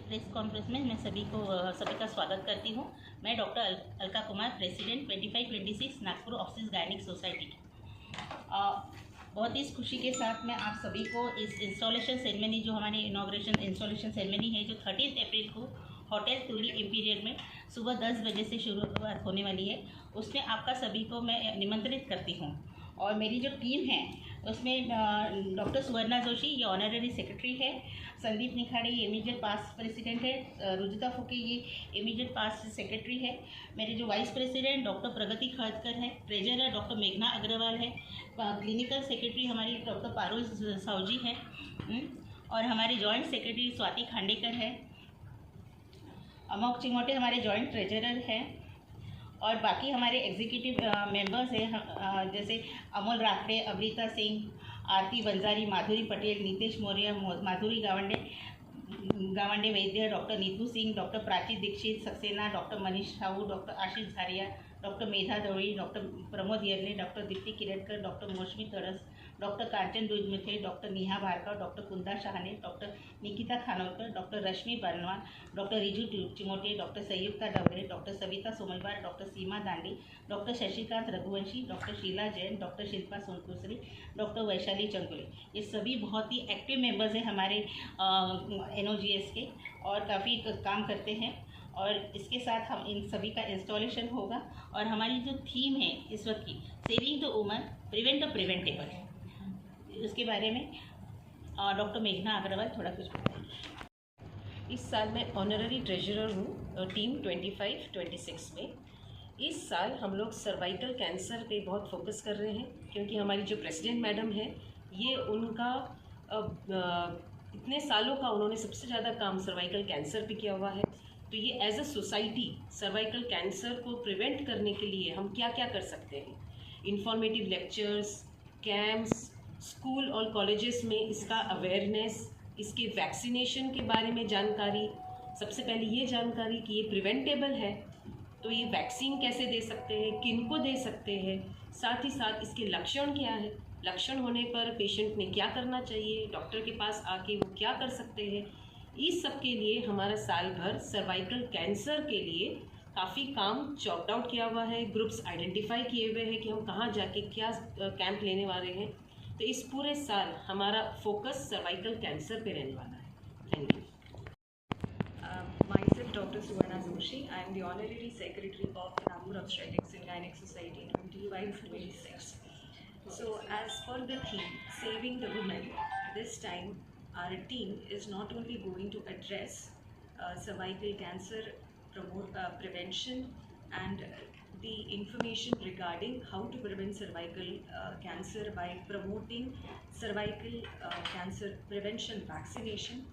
Press conference में मैं सभी का स्वागत करती हूँ। मैं doctor Alka Kumar, president 2526 Nagpur office gynaec society. बहुत ही खुशी के साथ मैं आप सभी को इस इंस्टॉलेशन सेरेमनी, जो हमारी इनॉग्रेशन इंस्टॉलेशन सेरेमनी है, जो 30 अप्रैल को होटल तुली इम्पीरियल में सुबह 10 बजे से शुरुआत होने वाली है, उसमें आपका सभी को मैं निमंत्रित करती हूँ। और मेरी जो टीम है उसमें डॉक्टर सुवर्णा जोशी, ये ऑनररी सेक्रेटरी है, संदीप निखाड़े ये इमीडिएट पास प्रेसिडेंट है, रुजुता फुके ये इमीडिएट पास सेक्रेटरी है, मेरे जो वाइस प्रेसिडेंट डॉक्टर प्रगति खड़कर है, ट्रेजरर डॉक्टर मेघना अग्रवाल है, क्लिनिकल सेक्रेटरी हमारी डॉक्टर पारुल सावजी है, और हमारे जॉइंट सेक्रेटरी स्वाति खांडेकर है, अमोक चिमोटे हमारे जॉइंट ट्रेजरर हैं, और बाकी हमारे एग्जीक्यूटिव मेंबर्स हैं, जैसे अमोल राखड़े, अमृता सिंह, आरती बंजारी, माधुरी Patel, Nitesh Maurya, Madhuri Gawande Vaidya, doctor Neetu Singh, doctor Prachi Dixit Saxena, doctor Manish Sahu, doctor Ashish Jharia, doctor Medha Daudi, doctor Pramod Yerle, doctor Deepti Kirtakar, doctor Mousami Taras, doctor Kanchan Dujmuthe, doctor Neha Bharkar, doctor Kunda Shahane, doctor Nikita Khanolkar, doctor Rashmi Banwal, doctor Riju Chimote, doctor Sanyukta Dawre, doctor Savita Somalwar, doctor Seema Dandi, doctor Shashikant Raghuvanshi, doctor Sheela Jain, doctor Shilpa Sonkusare, doctor Vaishali Changule, ये सभी बहुत ही एक्टिव मेंबर्स हैं हमारे NOGS के, और काफ़ी काम करते हैं। और इसके साथ हम इन सभी का इंस्टॉलेशन होगा। और हमारी जो थीम है इस वक्त की, saving the woman, prevent the preventable, उसके बारे में डॉक्टर मेघना अग्रवाल थोड़ा कुछ बताएंगे। इस साल मैं ऑनररी ट्रेजरर हूँ टीम 2526 में। इस साल हम लोग सर्वाइकल कैंसर पे बहुत फोकस कर रहे हैं, क्योंकि हमारी जो प्रेसिडेंट मैडम है, ये उनका इतने सालों का उन्होंने सबसे ज़्यादा काम सर्वाइकल कैंसर पे किया हुआ है। तो ये as a society cervical cancer को प्रिवेंट करने के लिए हम क्या क्या कर सकते हैं, इंफॉर्मेटिव लेक्चर्स, कैंप्स, स्कूल और कॉलेजेस में इसका अवेयरनेस, इसके वैक्सीनेशन के बारे में जानकारी, सबसे पहले ये जानकारी कि ये प्रिवेंटेबल है, तो ये वैक्सीन कैसे दे सकते हैं, किन को दे सकते हैं, साथ ही साथ इसके लक्षण क्या है, लक्षण होने पर पेशेंट ने क्या करना चाहिए, डॉक्टर के पास आके वो क्या कर सकते हैं। इस सब के लिए हमारा साल भर सर्वाइकल कैंसर के लिए काफ़ी काम चॉप्ड आउट किया हुआ है, ग्रुप्स आइडेंटिफाई किए हुए हैं कि हम कहाँ जाके क्या कैंप लेने वाले हैं। तो इस पूरे साल हमारा फोकस सर्वाइकल कैंसर पे रहने वाला है। Thank you. Myself, Dr. Suvarna Joshi. I am the Honorary Secretary of Nagpur Obstetrics and Gynec Society 2526. So, as for the theme, Saving the Women, this time our team is not only going to address cervical cancer prevention and the information regarding how to prevent cervical cancer by promoting cervical cancer prevention vaccination,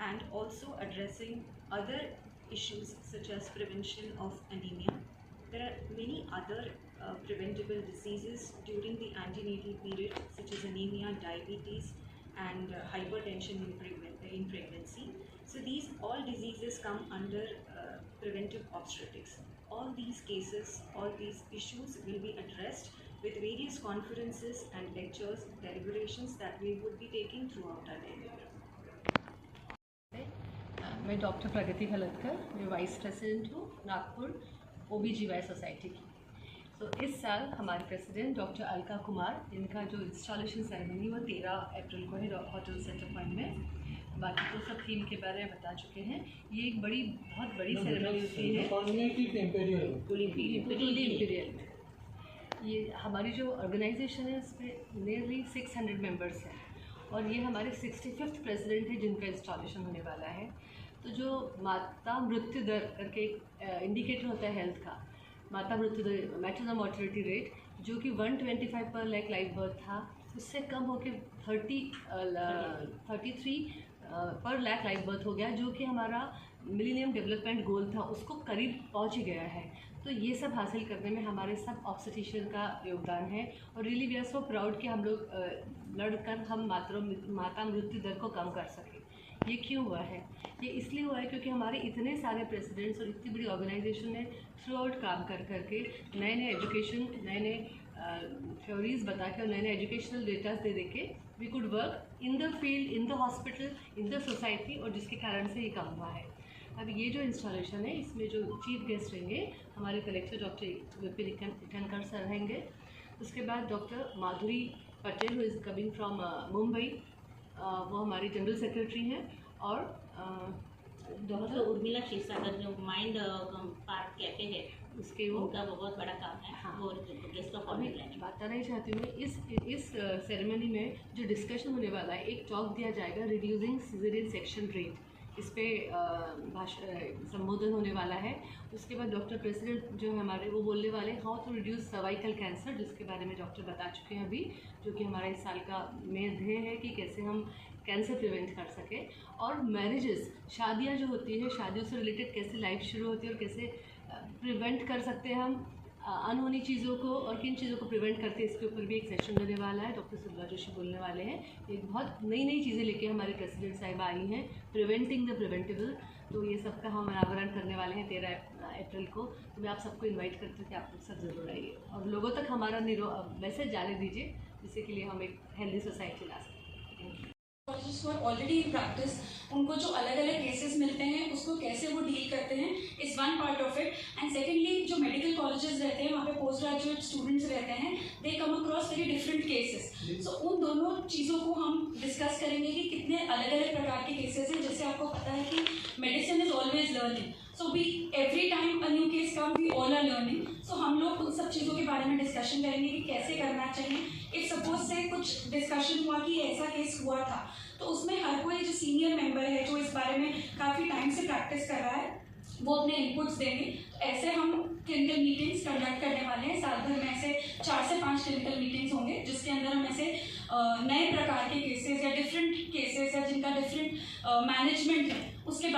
and also addressing other issues such as prevention of anemia. There are many other preventable diseases during the antenatal period, such as anemia, diabetes, and hypertension in pregnancy. So these all diseases come under preventive obstetrics. All these cases, all these issues will be addressed with various conferences and lectures, deliberations that we would be taking throughout our day. मैं doctor प्रगति खलतकर, मैं vice president हूँ Nagpur OBGY society की। तो इस साल हमारे president doctor Alka Kumar, इनका जो इंस्टॉलेशन सेरेमनी वो 13 अप्रैल को है होटल सेंटर पॉइंट में। बाकी तो सब थीम के बारे में बता चुके हैं। ये एक बहुत बड़ी सेरेमनी होती है तुली इम्पीरियल में। ये हमारी जो ऑर्गेनाइजेशन है उसमें नियरली 600 मेंबर्स हैं, और ये हमारे 65th प्रेसिडेंट है जिनका इंस्टॉलेशन होने वाला है। तो जो माता मृत्यु दर करके एक इंडिकेटर होता है हेल्थ का, माता मृत्यु दर, मैटरनल मोर्टेलिटी रेट, जो कि 125 पर लाइक लाइव बर्थ था, उससे कम होकर 33 पर लाख लाइव बर्थ हो गया, जो कि हमारा मिलेनियम डेवलपमेंट गोल था उसको करीब पहुंच ही गया है। तो ये सब हासिल करने में हमारे सब ऑब्स्टेट्रिशियन का योगदान है, और really we are so proud कि हम लोग लड़कर हम माता मृत्यु दर को कम कर सकें। ये क्यों हुआ है? ये इसलिए हुआ है क्योंकि हमारे इतने सारे प्रेसिडेंट्स और इतनी बड़ी ऑर्गेनाइजेशन ने थ्रू आउट काम कर करके नए नए एजुकेशन, नए नए थ्योरीज बता के और नए नए एजुकेशनल डेटा दे के we could work in the field, in the hospital, in the society, और जिसके कारण से ये काम हुआ है। अब ये जो इंस्टॉलेशन है इसमें जो चीफ गेस्ट रहेंगे हमारे collector doctor Vipin Itankar sir रहेंगे। उसके बाद doctor Madhuri Patel who is coming from Mumbai, वो हमारी जनरल सेक्रेटरी हैं, और डॉक्टर उर्मिला क्षीरसागर जो माइंड पार्क कैफे है उसके वो उनका बहुत बड़ा काम है। हाँ। वो गेस्ट ऑफ अभी ऑनर है। बताना ही चाहती हूँ मैं, इस सेरेमनी में जो डिस्कशन होने वाला है, एक टॉक दिया जाएगा रिड्यूसिंग सिजेरियन सेक्शन रेट, इस पर संबोधन होने वाला है। उसके बाद डॉक्टर प्रेसिडेंट जो है हमारे वो बोलने वाले how to reduce cervical cancer, जिसके बारे में डॉक्टर बता चुके हैं अभी, जो कि हमारा इस साल का मेन ध्येय है कि कैसे हम कैंसर प्रिवेंट कर सकें। और मैरिजेस, शादियां जो होती है, शादियों से रिलेटेड कैसे लाइफ शुरू होती है और कैसे प्रिवेंट कर सकते हैं हम अनहोनी चीज़ों को, और किन चीज़ों को प्रिवेंट करते हैं, इसके ऊपर भी एक सेशन होने वाला है। डॉक्टर सुब्बा जोशी बोलने वाले हैं। एक बहुत नई चीज़ें लेके हमारे प्रेसिडेंट साहिबा आई हैं, प्रिवेंटिंग द प्रिवेंटेबल, तो ये सबका हम अनावरण करने वाले हैं 13 अप्रैल को। तो मैं आप सबको इनवाइट करती हूँ कि आप लोग सब ज़रूर आइए और लोगों तक हमारा मैसेज जाने दीजिए, जिससे के लिए हम एक हेल्दी सोसाइटी ला सकें। ऑलरेडी इन प्रैक्टिस, उनको जो अलग अलग केसेस मिलते हैं उसको कैसे वो डील करते हैं is one part of it. And secondly, जो मेडिकल कॉलेजेस रहते हैं वहाँ पे पोस्ट ग्रेजुएट स्टूडेंट्स रहते हैं, they come across very different cases. So उन दोनों चीज़ों को हम डिस्कस करेंगे कि कितने अलग अलग प्रकार के केसेस हैं। जैसे आपको पता है कि medicine is always learning, so we every time a new case come we all are learning. So हम लोग उन सब चीज़ों के बारे में डिस्कशन करेंगे कि कैसे करना चाहिए। इफ सपोज से कुछ डिस्कशन हुआ कि ऐसा केस हुआ था, तो उसमें हर कोई जो सीनियर मेंबर है जो इस बारे में काफ़ी टाइम से प्रैक्टिस कर रहा है, वो अपने इनपुट्स देंगे। तो ऐसे हम क्लिनिकल मीटिंग्स कंडक्ट करने वाले हैं। साल भर में ऐसे 4 से 5 क्लिनिकल मीटिंग्स होंगे, जिसके अंदर हम ऐसे नए प्रकार के केसेस या डिफरेंट केसेस या जिनका डिफरेंट मैनेजमेंट है उसके